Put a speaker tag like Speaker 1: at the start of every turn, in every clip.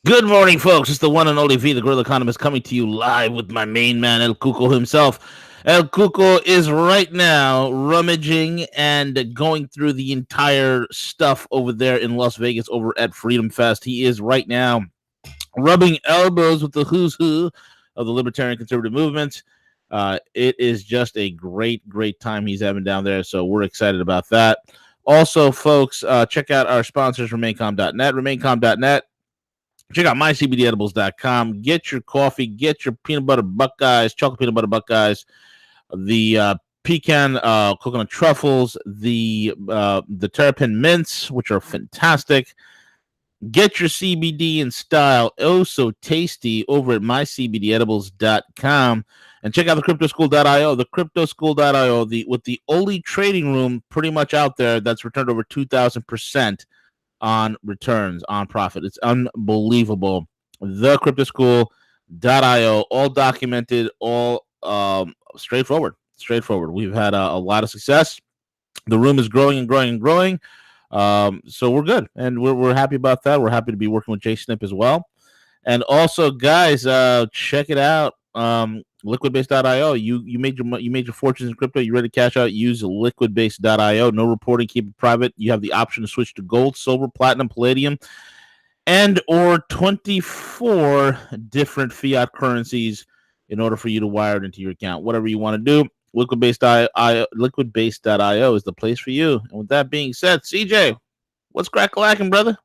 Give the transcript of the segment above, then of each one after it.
Speaker 1: Good morning, folks. It's the one and only V, the Gorilla Economist, coming to you live with my main man, El Cuco himself. El Cuco is right now rummaging and going through the entire stuff over there in Las Vegas over at Freedom Fest. He is right now rubbing elbows with the who's who of the libertarian conservative movement. It is just a great time he's having down there. So we're excited about that. Also, folks, check out our sponsors, RemainCom.net. RemainCom.net. Check out mycbdedibles.com. Get your coffee, get your peanut butter Buckeyes, chocolate peanut butter Buckeyes, the pecan coconut truffles, the terrapin mints, which are fantastic. Get your CBD in style, oh so tasty, over at mycbdedibles.com. And check out the cryptoschool.io, the cryptoschool.io, with the only trading room pretty much out there that's returned over 2,000% on returns, on profit. It's unbelievable. The cryptoschool.io, all documented, all straightforward. We've had a lot of success. The room is growing and growing and growing. So we're good, and we're happy about that. We're happy to be working with Jay Snip as well. And also, guys, check it out. Liquidbase.io. You made your fortunes in crypto. You ready to cash out? Use liquidbase.io. No reporting, keep it private. You have the option to switch to gold, silver, platinum, palladium, and or 24 different fiat currencies in order for you to wire it into your account. Whatever you want to do, liquidbase.io is the place for you. And with that being said, CJ, what's crack-a-lacking, brother?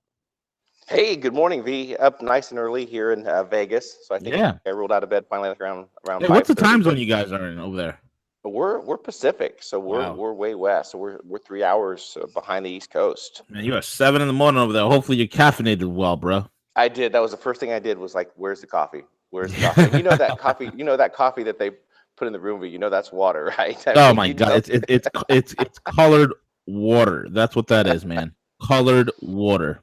Speaker 2: Hey, good morning, V. Up nice and early here in Vegas, so I think
Speaker 1: Yeah.
Speaker 2: I rolled out of bed finally like around
Speaker 1: Hey, what's the
Speaker 2: 5:30.
Speaker 1: time zone
Speaker 2: But
Speaker 1: you guys are in over there?
Speaker 2: we're Pacific, so we're
Speaker 1: Wow.
Speaker 2: we're way west, so we're 3 hours behind the East Coast.
Speaker 1: Man, you are 7 in the morning over there. Hopefully you're caffeinated well, bro.
Speaker 2: I did. That was the first thing I did was like, "Where's the coffee? Where's the coffee?" And you know that coffee, that they put in the room, V. You know that's water, right? I
Speaker 1: Oh
Speaker 2: mean,
Speaker 1: my
Speaker 2: you
Speaker 1: god,
Speaker 2: know.
Speaker 1: it's colored water. That's what that is, man. Colored water.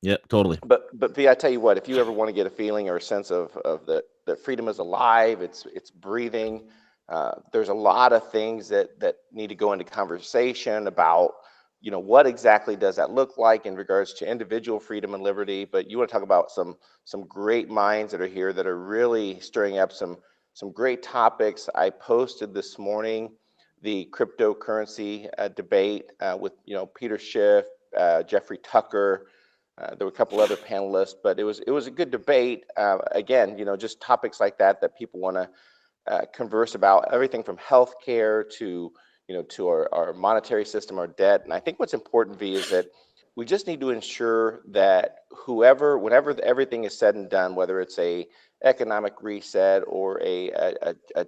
Speaker 1: Yep, totally.
Speaker 2: But V, I tell you what, if you ever want to get a feeling or a sense of that freedom is alive, it's breathing. There's a lot of things that need to go into conversation about, what exactly does that look like in regards to individual freedom and liberty. But you want to talk about some great minds that are here that are really stirring up some great topics. I posted this morning the cryptocurrency debate with Peter Schiff, Jeffrey Tucker. There were a couple other panelists, but it was a good debate. Again, just topics like that people want to converse about, everything from healthcare to our monetary system, our debt. And I think what's important, V, is that we just need to ensure that whenever everything is said and done, whether it's a economic reset or a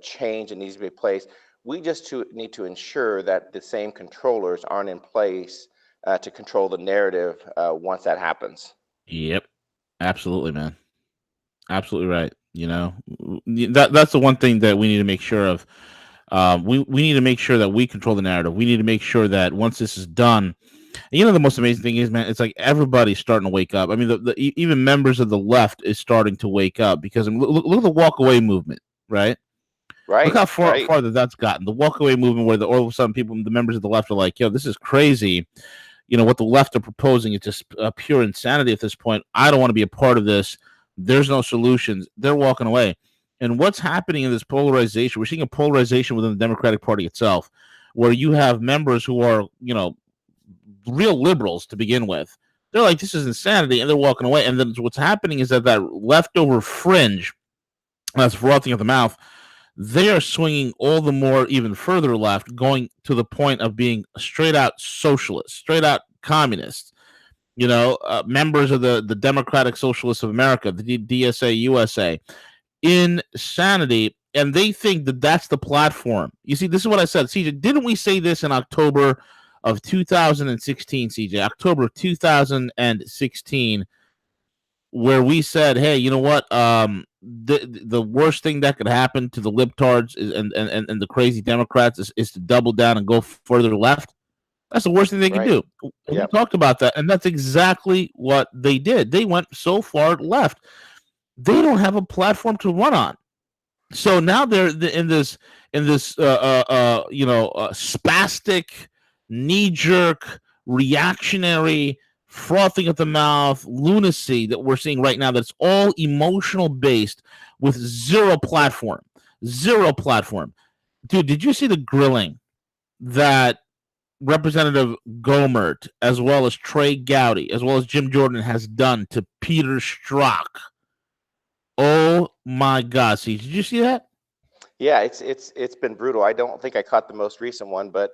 Speaker 2: change that needs to be placed, we just need to ensure that the same controllers aren't in place to control the narrative once that happens.
Speaker 1: Yep. Absolutely, man. Absolutely right. That's the one thing that we need to make sure of. We need to make sure that we control the narrative. We need to make sure that once this is done, the most amazing thing is, man, it's like everybody's starting to wake up. I mean, even members of the left is starting to wake up because look at the walk away movement, right? Look
Speaker 2: Right,
Speaker 1: how
Speaker 2: right.
Speaker 1: farther that's gotten. The walk away movement, where all of a sudden the members of the left are like, "Yo, this is crazy." What the left are proposing is just pure insanity at this point. I don't want to be a part of this. There's no solutions. They're walking away. And what's happening in this polarization? We're seeing a polarization within the Democratic Party itself, where you have members who are, real liberals to begin with. They're like, this is insanity, and they're walking away. And then what's happening is that leftover fringe, that's frothing at the mouth, they are swinging all the more even further left, going to the point of being straight out socialists, straight out communists. Members of the Democratic Socialists of America, the DSA USA, insanity, and they think that that's the platform. You see, this is what I said, CJ. Didn't we say this in October of 2016, CJ? October of 2016, where we said, hey, you know what? The worst thing that could happen to the libtards and the crazy Democrats is to double down and go further left. That's the worst thing they can
Speaker 2: Right.
Speaker 1: do. We
Speaker 2: Yep.
Speaker 1: talked about that, and that's exactly what they did. They went so far left. They don't have a platform to run on. So now they're in this spastic, knee jerk, reactionary frothing at the mouth lunacy that we're seeing right now, that's all emotional based with zero platform. Zero platform. Dude, did you see the grilling that Representative Gomert, as well as Trey Gowdy, as well as Jim Jordan has done to Peter Strzok? Oh my God! See, did you see that?
Speaker 2: Yeah, it's been brutal. I don't think I caught the most recent one, but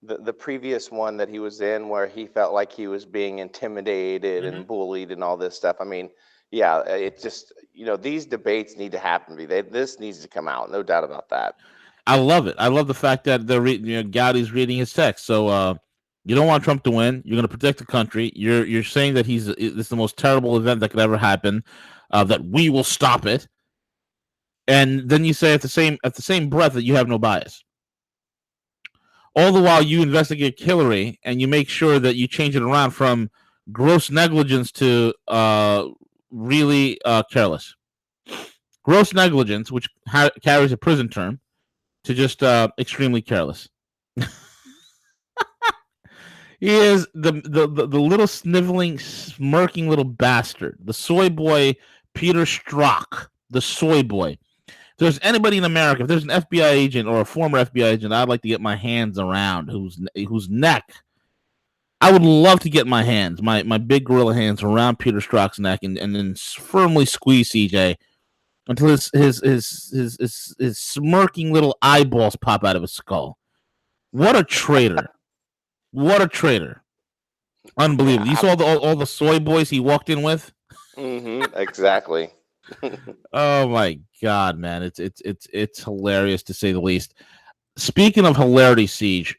Speaker 2: the previous one that he was in, where he felt like he was being intimidated and bullied and all this stuff. I mean, yeah, it just, these debates need to happen. This needs to come out, no doubt about that.
Speaker 1: I love it. I love the fact that Gowdy's reading his text. So you don't want Trump to win. You're going to protect the country. You're saying that this is the most terrible event that could ever happen. That we will stop it. And then you say at the same breath that you have no bias. All the while you investigate Hillary and you make sure that you change it around from gross negligence to really careless. Gross negligence, which carries a prison term, to just extremely careless. He is the little sniveling, smirking little bastard, the soy boy Peter Strzok, the soy boy. If there's anybody in America, if there's an FBI agent or a former FBI agent, I'd like to get my hands around whose neck I would love to get my big gorilla hands around Peter Strzok's neck and then firmly squeeze CJ until his smirking little eyeballs pop out of his skull. What a traitor! What a traitor! Unbelievable. You saw all the soy boys he walked in with?
Speaker 2: Exactly.
Speaker 1: Oh my God, man. It's hilarious to say the least. Speaking of hilarity, Siege,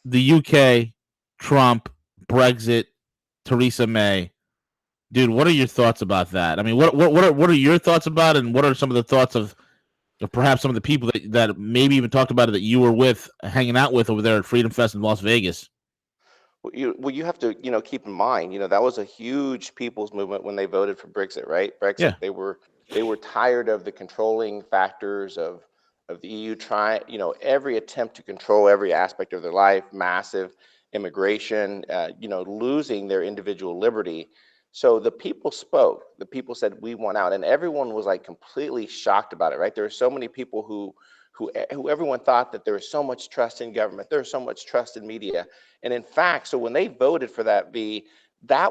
Speaker 1: the UK, Trump, Brexit, Theresa May. Dude, what are your thoughts about that? I mean, what are your thoughts about it, and what are some of the thoughts of perhaps some of the people that maybe even talked about it that you were with, hanging out with over there at Freedom Fest in Las Vegas?
Speaker 2: Well, you have to, keep in mind, that was a huge people's movement when they voted for Brexit, right? Brexit.
Speaker 1: Yeah.
Speaker 2: They were tired of the controlling factors of the EU trying, every attempt to control every aspect of their life, massive immigration, losing their individual liberty. So the people spoke. The people said, we want out, and everyone was like completely shocked about it, right? There were so many people who everyone thought that there was so much trust in government, there was so much trust in media. And in fact, so when they voted for that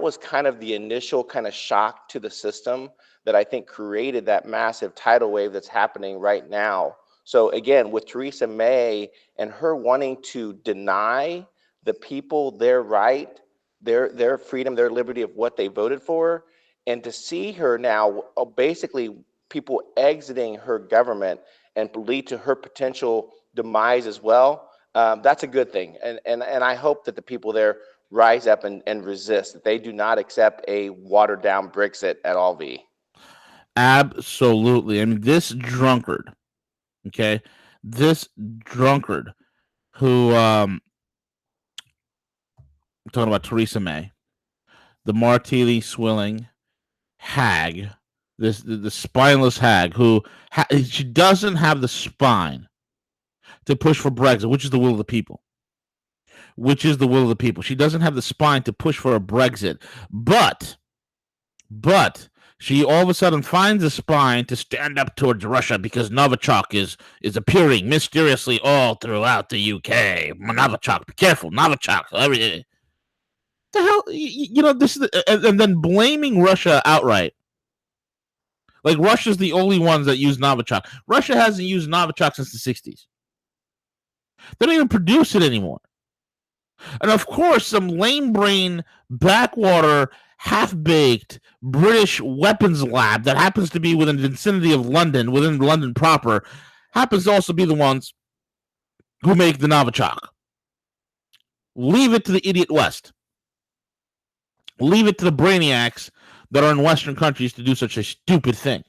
Speaker 2: was kind of the initial kind of shock to the system that I think created that massive tidal wave that's happening right now. So again, with Theresa May and her wanting to deny the people their right, their freedom, their liberty of what they voted for, and to see her now basically people exiting her government and lead to her potential demise as well, that's a good thing. And I hope that the people there rise up and resist, that they do not accept a watered down Brexit at all, V.
Speaker 1: Absolutely. I mean, this drunkard who I'm talking about Theresa May, the martini swilling hag, the spineless hag who she doesn't have the spine to push for Brexit, which is the will of the people. She doesn't have the spine to push for a Brexit, but she all of a sudden finds the spine to stand up towards Russia because Novichok is appearing mysteriously all throughout the UK. Novichok, be careful, Novichok. The hell, this is and then blaming Russia outright. Like Russia's the only ones that use Novichok. Russia hasn't used Novichok since the 60s. They don't even produce it anymore. And of course, some lame brain, backwater, half-baked British weapons lab that happens to be within the vicinity of London, within London proper, happens to also be the ones who make the Novichok. Leave it to the idiot West. Leave it to the brainiacs that are in Western countries to do such a stupid thing.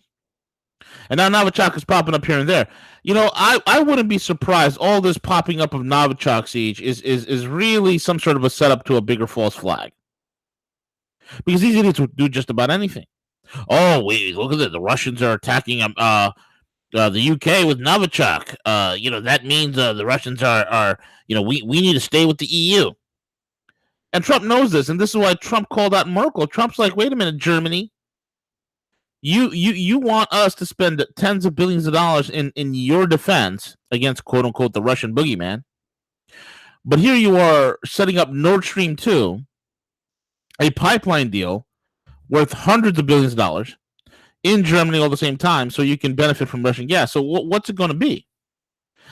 Speaker 1: And now Novichok is popping up here and there. I wouldn't be surprised. All this popping up of Novichok siege is really some sort of a setup to a bigger false flag. Because these idiots would do just about anything. Oh, look at it. The Russians are attacking the UK with Novichok. That means the Russians are we need to stay with the EU. And Trump knows this, and this is why Trump called out Merkel. Trump's like, wait a minute, Germany. You want us to spend tens of billions of dollars in your defense against, quote unquote, the Russian boogeyman. But here you are setting up Nord Stream 2, a pipeline deal worth hundreds of billions of dollars in Germany all at the same time, so you can benefit from Russian gas. So what's it going to be?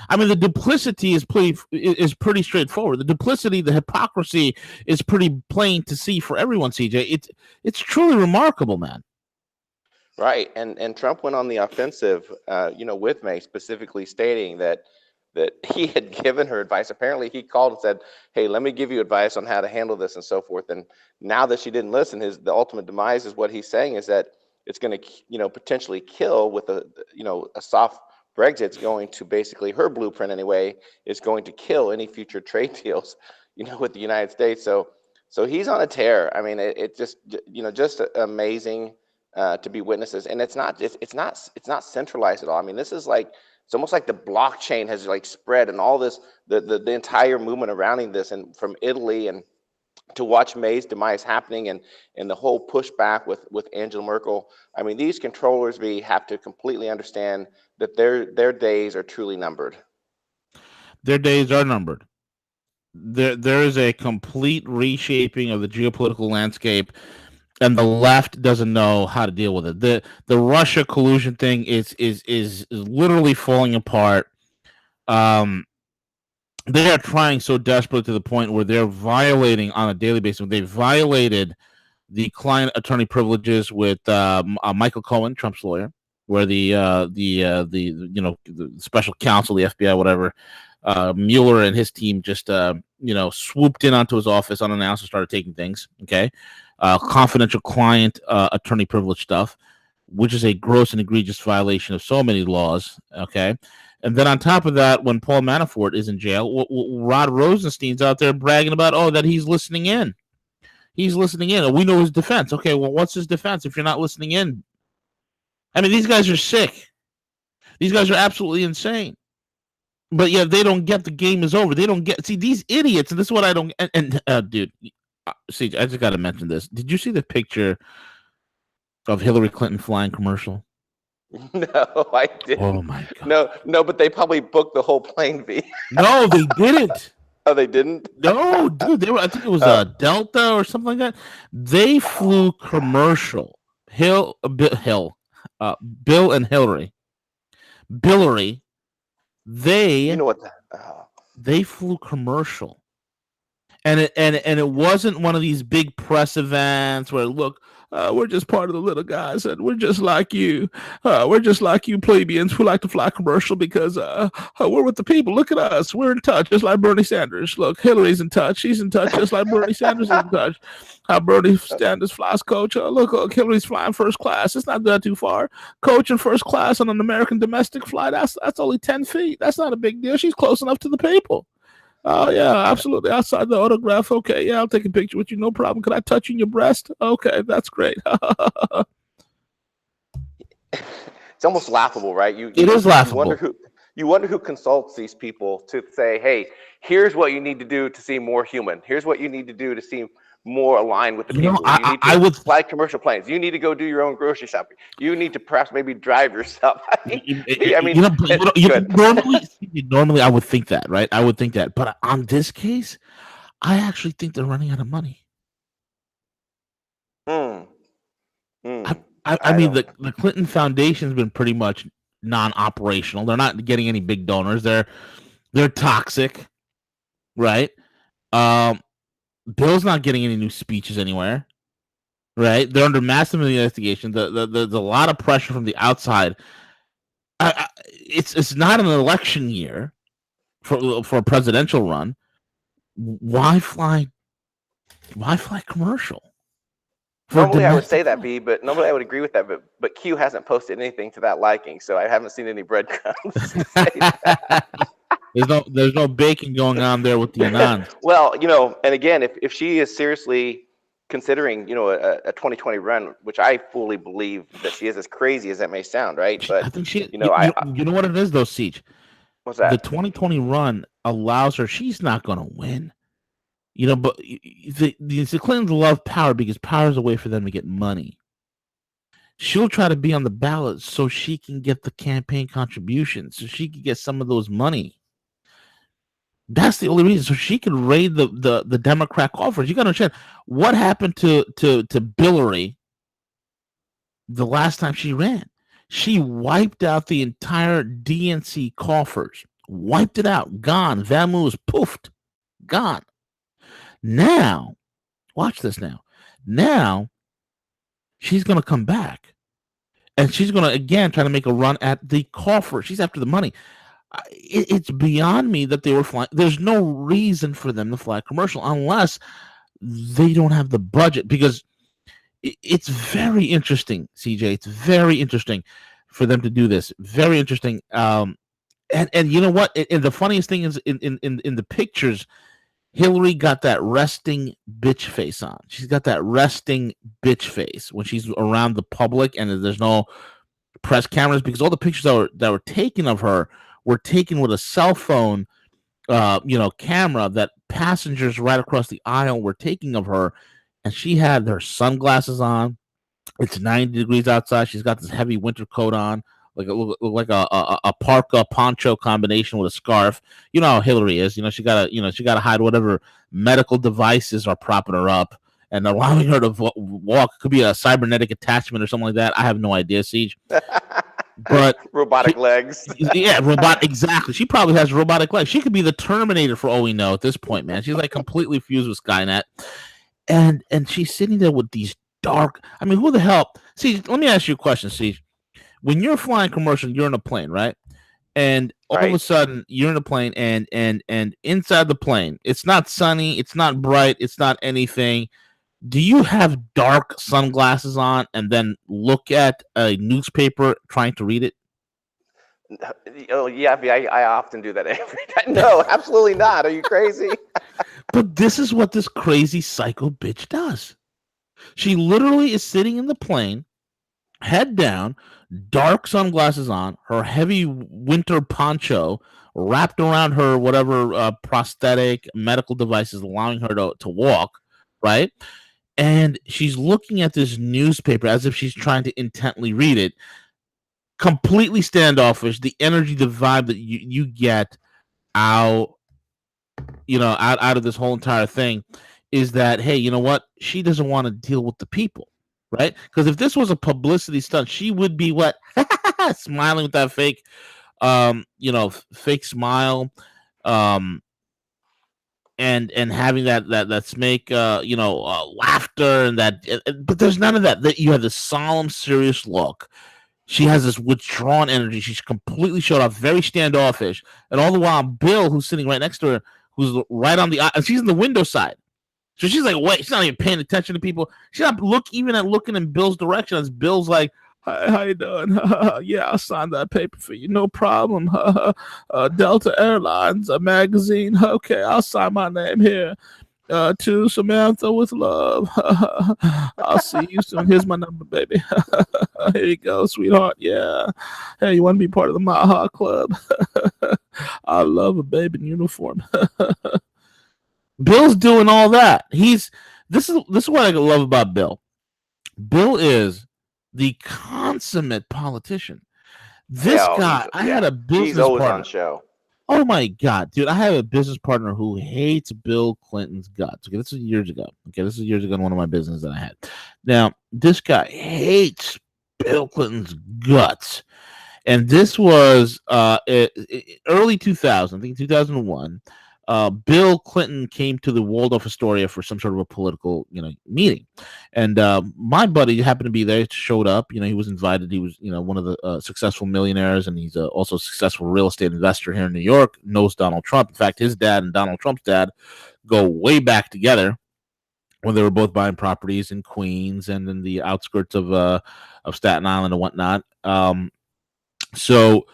Speaker 1: I mean, the duplicity is pretty straightforward. The duplicity, the hypocrisy is pretty plain to see for everyone, CJ. It's truly remarkable, man.
Speaker 2: Right, and Trump went on the offensive, with May, specifically stating that he had given her advice. Apparently, he called and said, "Hey, let me give you advice on how to handle this and so forth." And now that she didn't listen, the ultimate demise is what he's saying is that it's going to, potentially kill with a soft Brexit's going to basically, her blueprint anyway, is going to kill any future trade deals, with the United States. So he's on a tear. I mean, it just, just amazing to be witnesses, and it's not centralized at all. I mean, this is like, it's almost like the blockchain has like spread, and all this, the entire movement surrounding this, and from Italy, and to watch May's demise happening, and the whole pushback with Angela Merkel. I mean, these controllers have to completely understand that their days are truly numbered.
Speaker 1: Their days are numbered. There is a complete reshaping of the geopolitical landscape, and the left doesn't know how to deal with it. The Russia collusion thing is literally falling apart. They are trying so desperately to the point where they're violating on a daily basis. They violated the client attorney privileges with Michael Cohen, Trump's lawyer, where the special counsel, the FBI, whatever, Mueller and his team just swooped in onto his office unannounced and started taking things. Okay. Confidential client attorney privilege stuff, which is a gross and egregious violation of so many laws. Okay. And then on top of that, when Paul Manafort is in jail, Rod Rosenstein's out there bragging about, that he's listening in. He's listening in. We know his defense. Okay, well, what's his defense if you're not listening in? I mean, these guys are sick. These guys are absolutely insane. But yeah, they don't get the game is over. They don't get, see, these idiots, and this is what I don't, dude, see, I just got to mention this. Did you see the picture of Hillary Clinton flying commercial?
Speaker 2: No, I didn't.
Speaker 1: Oh my God.
Speaker 2: No, but they probably booked the whole plane fee.
Speaker 1: No, they didn't.
Speaker 2: Oh, they didn't?
Speaker 1: No, dude, I think it was Delta or something like that. They flew commercial. Bill and Hillary. Billary. They they flew commercial. And it wasn't one of these big press events where, look, we're just part of the little guys, and we're just like you. We're just like you plebeians who like to fly commercial because we're with the people. Look at us. We're in touch, just like Bernie Sanders. Look, Hillary's in touch. She's in touch, just like Bernie Sanders is in touch. How Bernie Sanders flies, coach. Look, Hillary's flying first class. It's not that too far. Coach in first class on an American domestic flight, that's only 10 feet. That's not a big deal. She's close enough to the people. Oh, yeah, absolutely. Outside the autograph. Okay, yeah, I'll take a picture with you. No problem. Can I touch you in your breast? Okay, that's great.
Speaker 2: It's almost laughable, right?
Speaker 1: It is laughable.
Speaker 2: You wonder who consults these people to say, hey, here's what you need to do to seem more human. Here's what you need to do to seem more aligned with the people. I would fly commercial planes. You need to go do your own grocery shopping. You need to perhaps maybe drive yourself.
Speaker 1: Normally I would think that, right? I would think that, but on this case, I actually think they're running out of money. I mean, the Clinton Foundation has been pretty much non-operational. They're not getting any big donors. They're toxic, right? Bill's not getting any new speeches anywhere, right? They're under massive investigation. There's a lot of pressure from the outside. It's not an election year for a presidential run. Why fly commercial?
Speaker 2: Normally I would say that, B, but normally I would agree with that. But Q hasn't posted anything to that liking, so I haven't seen any breadcrumbs.
Speaker 1: There's no baking going on there with the Anons.
Speaker 2: Well, and again, if she is seriously considering, a 2020 run, which I fully believe that she is, as crazy as that may sound, right? But
Speaker 1: I think she, you know what it is though, Siege.
Speaker 2: What's that?
Speaker 1: The 2020 run allows her. She's not going to win. But the Clintons love power because power is a way for them to get money. She'll try to be on the ballot so she can get the campaign contributions, so she can get some of those money. That's the only reason. So she could raid the Democrat coffers. You got to understand what happened to Hillary the last time she ran. She wiped out the entire DNC coffers. Wiped it out. Gone. Vamoose poofed. Gone. Now, watch this now. Now, she's going to come back. And she's going to, again, try to make a run at the coffer. She's after the money. It's beyond me that they were flying. There's no reason for them to fly a commercial unless they don't have the budget, because it's very interesting, CJ. It's very interesting for them to do this. Very interesting. And you know what? And the funniest thing is in the pictures, Hillary got that resting bitch face on. She's got that resting bitch face when she's around the public and there's no press cameras, because all the pictures that were taken of her were taken with a cell phone, camera that passengers right across the aisle were taking of her, and she had her sunglasses on. It's 90 degrees outside. She's got this heavy winter coat on, like a parka poncho combination with a scarf. You know how Hillary is. She gotta hide whatever medical devices are propping her up and allowing her to walk. Could be a cybernetic attachment or something like that. I have no idea, Siege. But
Speaker 2: robotic legs.
Speaker 1: Yeah, exactly. She probably has robotic legs. She could be the Terminator for all we know at this point, man. She's like completely fused with Skynet. And she's sitting there with these dark. I mean, who the hell? See, let me ask you a question, see. When you're flying commercial, you're in a plane, right? And all of a sudden you're in a plane and inside the plane, it's not sunny, it's not bright, it's not anything. Do you have dark sunglasses on and then look at a newspaper trying to read it?
Speaker 2: Oh, yeah, I often do that every time. No, absolutely not. Are you crazy?
Speaker 1: But this is what this crazy psycho bitch does. She literally is sitting in the plane, head down, dark sunglasses on, her heavy winter poncho wrapped around her whatever prosthetic medical devices allowing her to walk, right? And she's looking at this newspaper as if she's trying to intently read it. Completely standoffish. The energy, the vibe that you get out of this whole entire thing is that, hey, you know what? She doesn't want to deal with the people, right? Because if this was a publicity stunt, she would be what? Smiling with that fake, fake smile, and having that snake, laughter and that. But there's none of that. That you have this solemn, serious look. She has this withdrawn energy. She's completely shut off, very standoffish. And all the while, Bill, who's sitting right next to her, who's right on the aisle, she's in the window side. So she's like, wait, she's not even paying attention to people. She's not looking in Bill's direction as Bill's like, hi, how you doing? Yeah, I'll sign that paper for you. No problem. Delta Airlines, a magazine. Okay, I'll sign my name here. To Samantha with love. I'll see you soon. Here's my number, baby. Here you go, sweetheart. Yeah. Hey, you want to be part of the Maha Club? I love a baby in uniform. Bill's doing all that. This is what I love about Bill. Bill is the consummate politician. This guy, I had a business partner
Speaker 2: on show.
Speaker 1: Oh my God, dude! I have a business partner who hates Bill Clinton's guts. Okay, this is years ago. In one of my businesses that I had. Now, this guy hates Bill Clinton's guts, and this was early 2000, I think 2001. Bill Clinton came to the Waldorf Astoria for some sort of a political, meeting, and my buddy happened to be there. Showed up. He was invited. He was, one of the successful millionaires, and he's also a successful real estate investor here in New York. Knows Donald Trump. In fact, his dad and Donald Trump's dad go way back together when they were both buying properties in Queens and in the outskirts of Staten Island and whatnot. So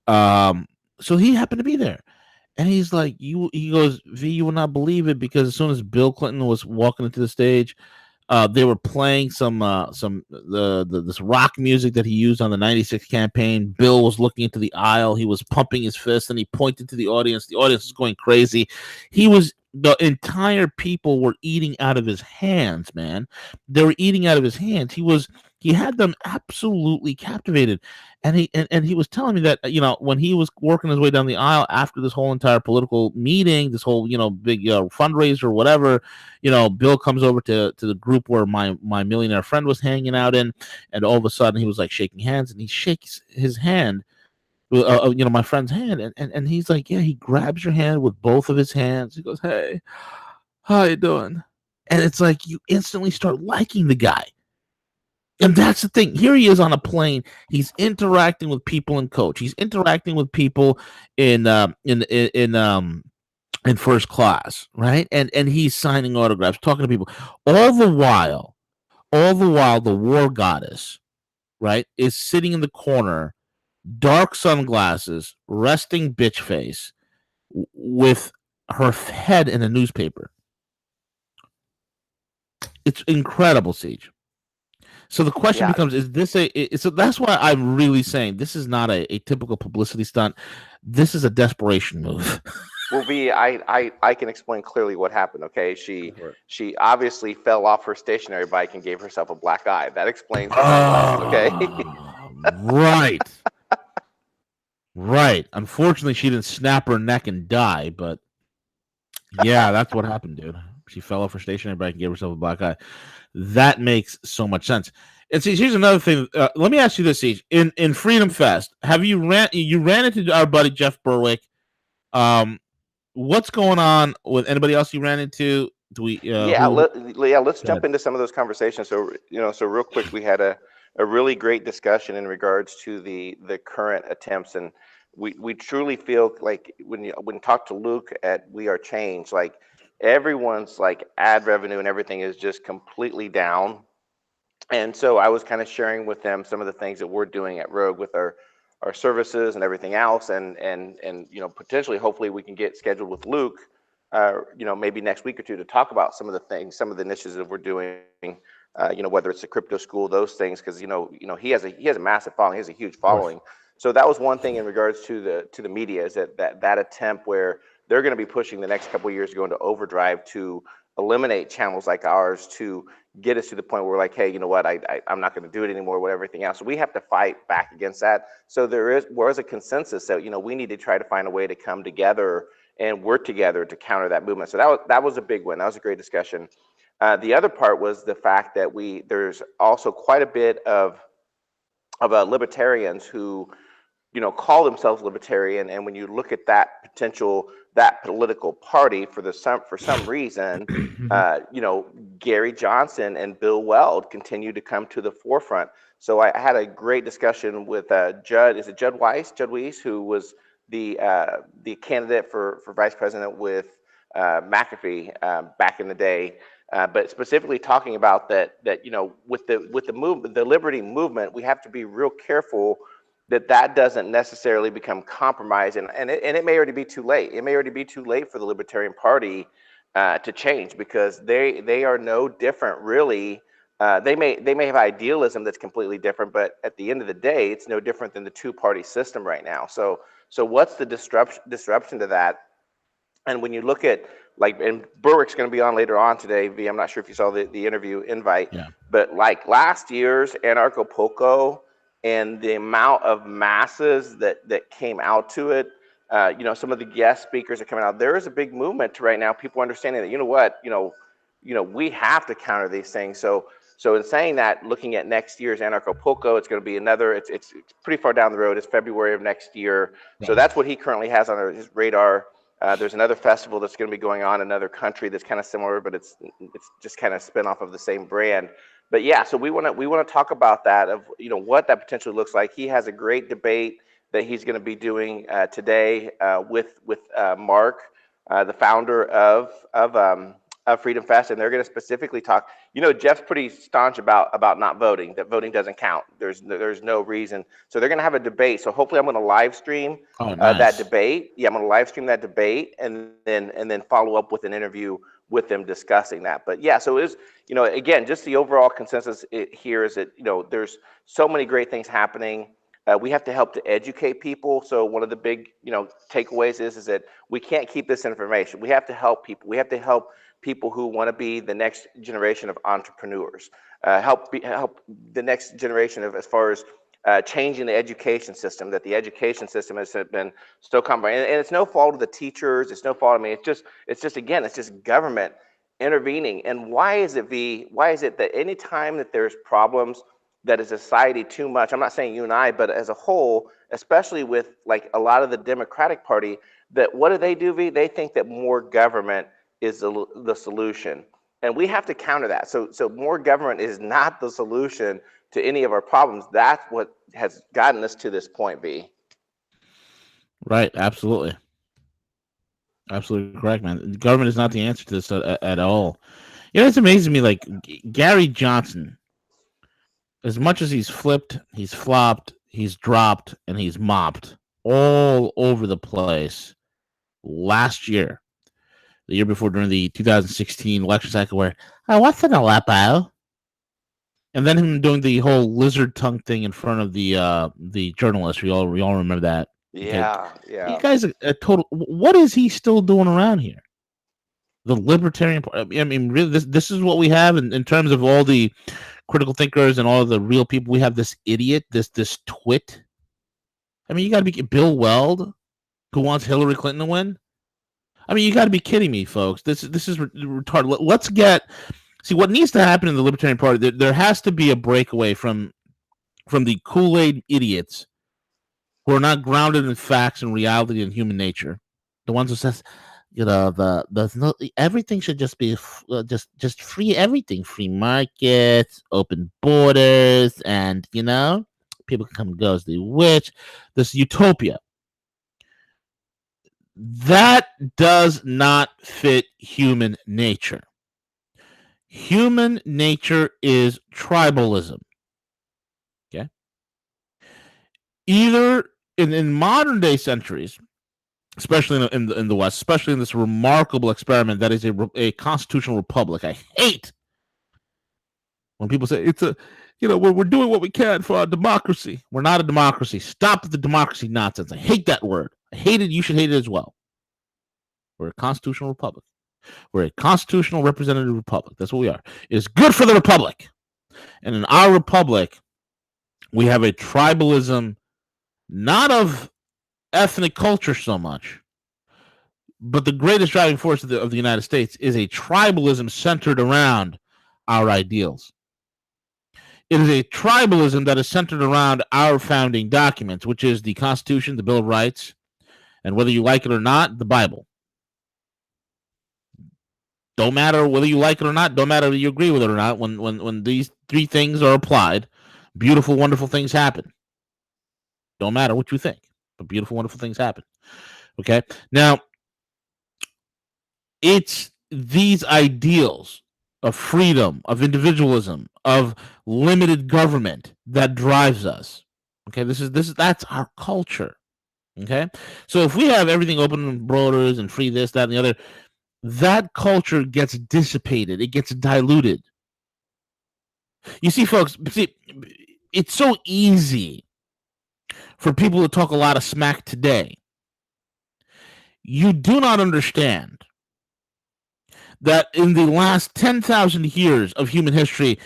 Speaker 1: he happened to be there. And he's like, he goes, V, you will not believe it, because as soon as Bill Clinton was walking into the stage, they were playing this rock music that he used on the 96 campaign. Bill was looking into the aisle. He was pumping his fist and he pointed to the audience. The audience was going crazy. He was the entire people were eating out of his hands, man. They were eating out of his hands. He had them absolutely captivated. And he was telling me that, when he was working his way down the aisle after this whole entire political meeting, this whole, big fundraiser or whatever, Bill comes over to the group where my millionaire friend was hanging out in, and all of a sudden he was like shaking hands, and he shakes his hand, my friend's hand, and he's like, yeah, he grabs your hand with both of his hands. He goes, hey, how you doing? And it's like you instantly start liking the guy. And that's the thing. Here he is on a plane. He's interacting with people in coach. He's interacting with people in in first class, right? And he's signing autographs, talking to people. All the while, the war goddess, right, is sitting in the corner, dark sunglasses, resting bitch face, with her head in a newspaper. It's incredible, Siege. So the question
Speaker 2: Yeah.
Speaker 1: becomes: is this so that's why I'm really saying this is not a typical publicity stunt. This is a desperation move.
Speaker 2: Well, I can explain clearly what happened. Okay, she obviously fell off her stationary bike and gave herself a black eye. That explains the sunglasses. Okay.
Speaker 1: Right, right. Unfortunately, she didn't snap her neck and die, but yeah, that's what happened, dude. She fell off her stationary bike and gave herself a black eye. That makes so much sense. And see, here's another thing. Let me ask you this, Siege. In Freedom Fest, have you ran into our buddy Jeff Berwick? What's going on with anybody else you ran into? Do we?
Speaker 2: Yeah, let's
Speaker 1: Go ahead.
Speaker 2: jump into some of those conversations. So, so real quick, we had a really great discussion in regards to the current attempts, and we truly feel like when you talk to Luke at We Are Change, like everyone's like ad revenue and everything is just completely down. And so I was kind of sharing with them some of the things that we're doing at Rogue with our services and everything else, and potentially, hopefully, we can get scheduled with Luke, maybe next week or two to talk about some of the things, some of the initiatives that we're doing, whether it's the crypto school, those things, because he has a massive following, he has a huge
Speaker 1: Of course.
Speaker 2: following. So that was one thing in regards to the media, is that attempt where they're going to be pushing the next couple of years to go into overdrive to eliminate channels like ours, to get us to the point where we're like, hey, you know what, I'm not going to do it anymore with everything else. So we have to fight back against that. So there was a consensus that, we need to try to find a way to come together and work together to counter that movement. So that was a big one. That was a great discussion. The other part was the fact that there's also quite a bit of libertarians who call themselves libertarian, and when you look at that political party, for some reason, Gary Johnson and Bill Weld continue to come to the forefront. So I had a great discussion with Judd. Is it Judd Weiss? Judd Weiss, who was the candidate for vice president with McAfee back in the day. But specifically talking about that with the movement, the liberty movement, we have to be real careful that doesn't necessarily become compromised, and it may already be too late. It may already be too late for the Libertarian Party to change, because they are no different, really. They may have idealism that's completely different, but at the end of the day, it's no different than the two-party system right now. So what's the disruption to that? And when you look at, like, and Berwick's going to be on later on today, V, I'm not sure if you saw the interview invite,
Speaker 1: Yeah.
Speaker 2: but like last year's Anarcho-Poco and the amount of masses that came out to it, some of the guest speakers are coming out. There is a big movement right now, people understanding that, we have to counter these things. So in saying that, looking at next year's Anarcho-Poco, it's going to be another, it's pretty far down the road. It's February of next year. So that's what he currently has on his radar. There's another festival that's going to be going on in another country that's kind of similar, but it's just kind of spin off of the same brand. But yeah, so we want to talk about that, of what that potentially looks like. He has a great debate that he's going to be doing today with Mark, the founder of Freedom Fest, and they're going to specifically talk. Jeff's pretty staunch about not voting, that voting doesn't count. There's no reason. So they're going to have a debate. So hopefully I'm going to live stream that debate. Yeah, I'm going to live stream that debate, and then follow up with an interview with them discussing that. But yeah, so it is, again, just the overall consensus here is that, there's so many great things happening. We have to help to educate people. So one of the big, takeaways is that we can't keep this information. We have to help people. We have to help people who want to be the next generation of entrepreneurs. Help the next generation of, as far as changing the education system. That the education system has been so complicated, and it's no fault of the teachers. It's no fault. I mean, it's just government intervening. And why is it that anytime that there's problems that is a society too much, I'm not saying you and I, but as a whole, especially with like a lot of the Democratic Party, that what do? They think that more government is the solution. And we have to counter that. So more government is not the solution to any of our problems. That's what has gotten us to this point, V.
Speaker 1: Right, absolutely. Absolutely correct, man. The government is not the answer to this at all. It's amazing to me, like Gary Johnson, as much as he's flipped, he's flopped, he's dropped, and he's mopped all over the place last year, the year before, during the 2016 election cycle, where, what's an Aleppo? And then him doing the whole lizard tongue thing in front of the journalist. We all remember that.
Speaker 2: Yeah,
Speaker 1: okay.
Speaker 2: yeah.
Speaker 1: You guys are a total. What is he still doing around here? The libertarian. I mean, really, this is what we have in terms of all the critical thinkers and all the real people. We have this idiot, this twit. I mean, you got to be Bill Weld, who wants Hillary Clinton to win. I mean, you got to be kidding me, folks. This is retarded. Let's see what needs to happen in the Libertarian Party. There has to be a breakaway from the Kool-Aid idiots who are not grounded in facts and reality and human nature. The ones who says, everything should just be just free, everything, free markets, open borders, and people can come and go as they wish. This utopia that does not fit human nature. Human nature is tribalism. Okay. Either in modern day centuries, especially in the West, especially in this remarkable experiment that is a constitutional republic. I hate when people say it's we're doing what we can for our democracy. We're not a democracy. Stop the democracy nonsense. I hate that word. I hate it. You should hate it as well. We're a constitutional republic. We're a constitutional representative republic. That's what we are. It is good for the republic. And in our republic, we have a tribalism, not of ethnic culture so much, but the greatest driving force of the United States is a tribalism centered around our ideals. It is a tribalism that is centered around our founding documents, which is the Constitution, the Bill of Rights, and whether you like it or not, the Bible. Don't matter whether you like it or not. Don't matter whether you agree with it or not. When these three things are applied, beautiful, wonderful things happen. Don't matter what you think, but beautiful, wonderful things happen. Okay? Now, it's these ideals of freedom, of individualism, of limited government that drives us. Okay? That's our culture. Okay? So if we have everything open borders and free this, that, and the other, that culture gets dissipated. It gets diluted. You see, folks, it's so easy for people to talk a lot of smack today. You do not understand that in the last 10,000 years of human history,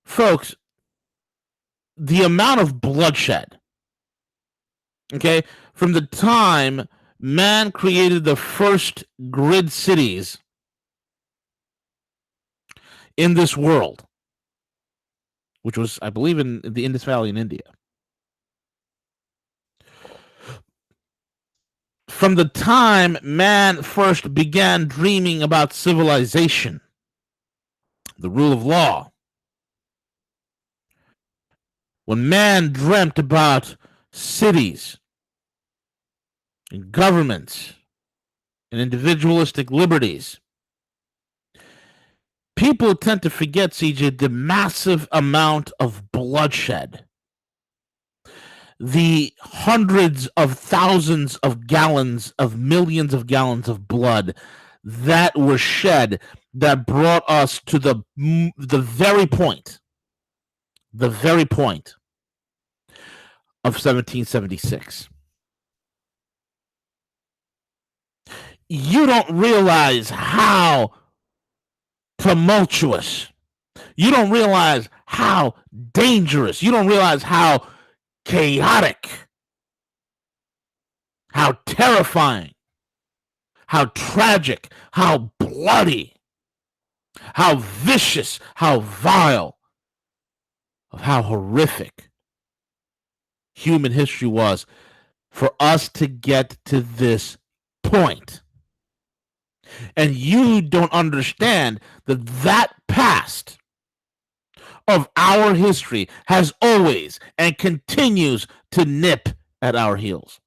Speaker 1: folks, the amount of bloodshed, okay, from the time man created the first grid cities in this world, which was, I believe, in the Indus Valley in India. From the time man first began dreaming about civilization, the rule of law, when man dreamt about cities and governments and individualistic liberties, people tend to forget, CJ, the massive amount of bloodshed, the hundreds of thousands of gallons, of millions of gallons of blood that were shed, that brought us to the very point of 1776. You don't realize how tumultuous, you don't realize how dangerous, you don't realize how chaotic, how terrifying, how tragic, how bloody, how vicious, how vile, of how horrific human history was for us to get to this point. And you don't understand that that past of our history has always and continues to nip at our heels.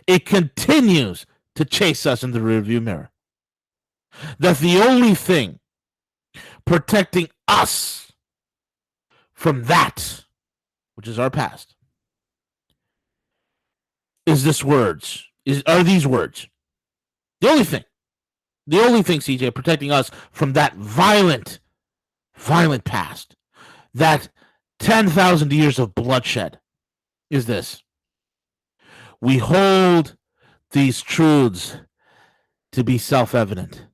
Speaker 1: It continues to chase us in the rearview mirror. That the only thing protecting us from that, which is our past, is these words. The only thing, CJ, protecting us from that violent past, that 10,000 years of bloodshed, is this. We hold these truths to be self-evident,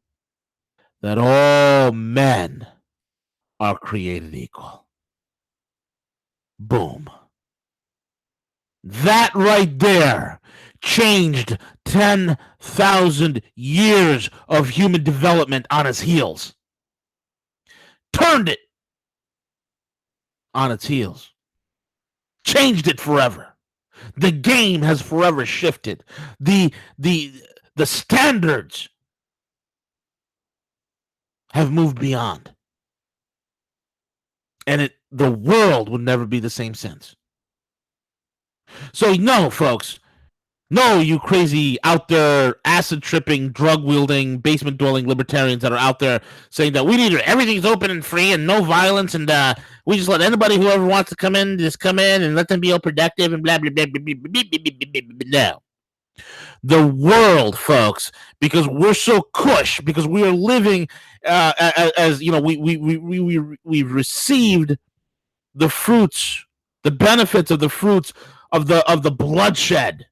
Speaker 1: that all men are created equal. Boom. That right there changed 10,000 years of human development on its heels. Turned it on its heels. Changed it forever. The game has forever shifted. The standards have moved beyond. And the world will never be the same since. So no, folks, no, you crazy out there acid tripping, drug wielding, basement dwelling libertarians that are out there saying that we need everything's open and free and no violence, and we just let anybody, whoever wants to come in, just come in and let them be all productive and blah blah blah blah blah blah blah blah. No, the world, folks, because we're so cush, because we are living as you know, we've received the fruits, the benefits of the fruits of the bloodshed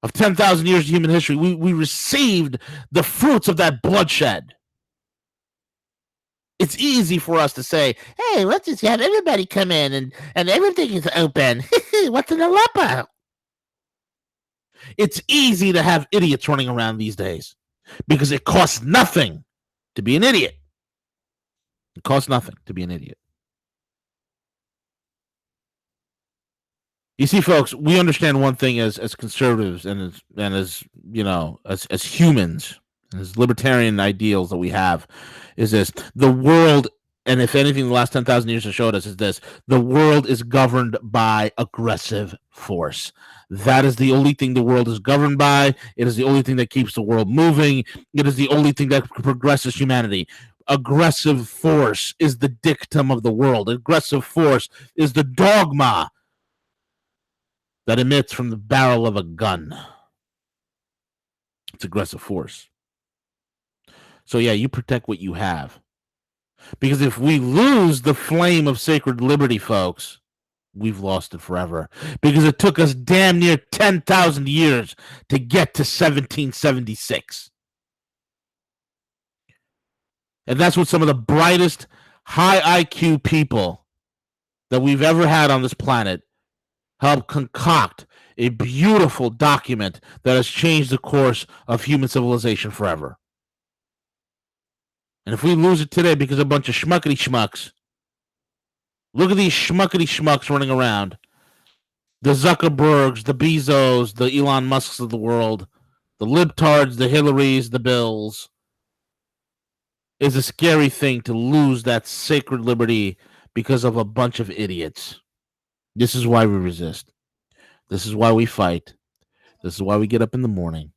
Speaker 1: of 10,000 years of human history. We received the fruits of that bloodshed. It's easy for us to say, hey, let's just have everybody come in and everything is open. What's in the lump? It's easy to have idiots running around these days because it costs nothing to be an idiot. It costs nothing to be an idiot. You see, folks, we understand one thing as conservatives and as you know, as humans, as libertarian ideals that we have, is this: the world, and if anything, the last 10,000 years have showed us is this: the world is governed by aggressive force. That is the only thing the world is governed by. It is the only thing that keeps the world moving. It is the only thing that progresses humanity. Aggressive force is the dictum of the world. Aggressive force is the dogma that emits from the barrel of a gun. It's aggressive force. So yeah, you protect what you have. Because if we lose the flame of sacred liberty, folks, we've lost it forever. Because it took us damn near 10,000 years to get to 1776. And that's what some of the brightest, high IQ people that we've ever had on this planet helped concoct a beautiful document that has changed the course of human civilization forever. And if we lose it today because of a bunch of schmuckety schmucks, look at these schmuckety schmucks running around. The Zuckerbergs, the Bezos, the Elon Musks of the world, the libtards, the Hillarys, the Bills. It's a scary thing to lose that sacred liberty because of a bunch of idiots. This is why we resist. This is why we fight. This is why we get up in the morning.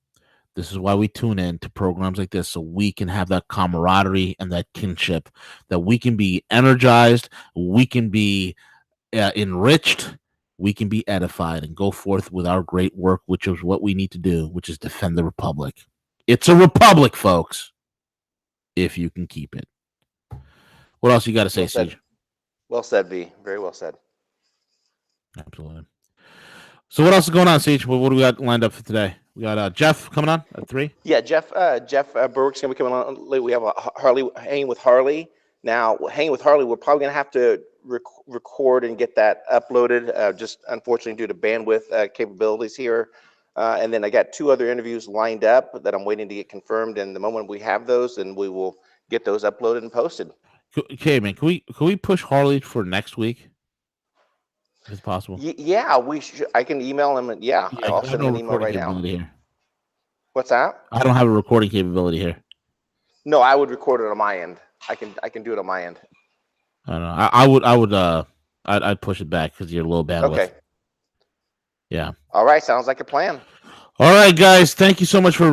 Speaker 1: This is why we tune in to programs like this, so we can have that camaraderie and that kinship, that we can be energized, we can be enriched, we can be edified, and go forth with our great work, which is what we need to do, which is defend the republic. It's a republic, folks, if you can keep it. What else you got to say, Siege?
Speaker 2: Well said, V. Very well said.
Speaker 1: Absolutely. So what else is going on, Siege? What do we got lined up for today? We got Jeff coming on at 3.
Speaker 2: Yeah, Jeff Berwick's gonna be coming on late. We have a Harley hanging with Harley. Now, hanging with Harley, we're probably gonna have to record and get that uploaded. Just unfortunately due to bandwidth capabilities here. And then I got 2 other interviews lined up that I'm waiting to get confirmed. And the moment we have those, then we will get those uploaded and posted.
Speaker 1: Okay, man. Can we push Harley for next week? If it's possible.
Speaker 2: Yeah, we should. I can email him. And yeah, I'll send him an email right now.
Speaker 1: Here.
Speaker 2: What's that?
Speaker 1: I don't have a recording capability here.
Speaker 2: No, I would record it on my end. I can do it on my end.
Speaker 1: I don't know. I'd push it back because you're a little bandwidth.
Speaker 2: Okay.
Speaker 1: Yeah.
Speaker 2: All right. Sounds like a plan.
Speaker 1: All right, guys. Thank you so much for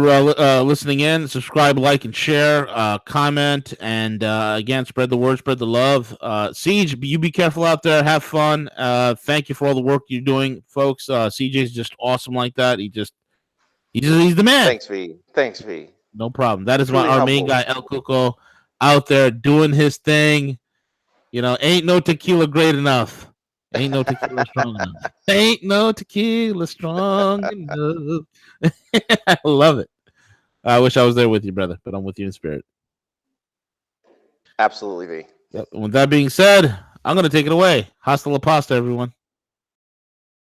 Speaker 1: listening in. Subscribe, like, and share. Comment, and again, spread the word, spread the love. Siege, you be careful out there. Have fun. Thank you for all the work you're doing, folks. CJ's just awesome like that. He's the man.
Speaker 2: Thanks, V.
Speaker 1: No problem. That is our main guy, El Cuco, out there doing his thing. You know, ain't no tequila great enough. Ain't no tequila strong enough. Ain't no tequila strong enough. I love it. I wish I was there with you, brother, but I'm with you in spirit.
Speaker 2: Absolutely, V.
Speaker 1: Yep. With that being said, I'm going to take it away. Hasta la pasta, everyone.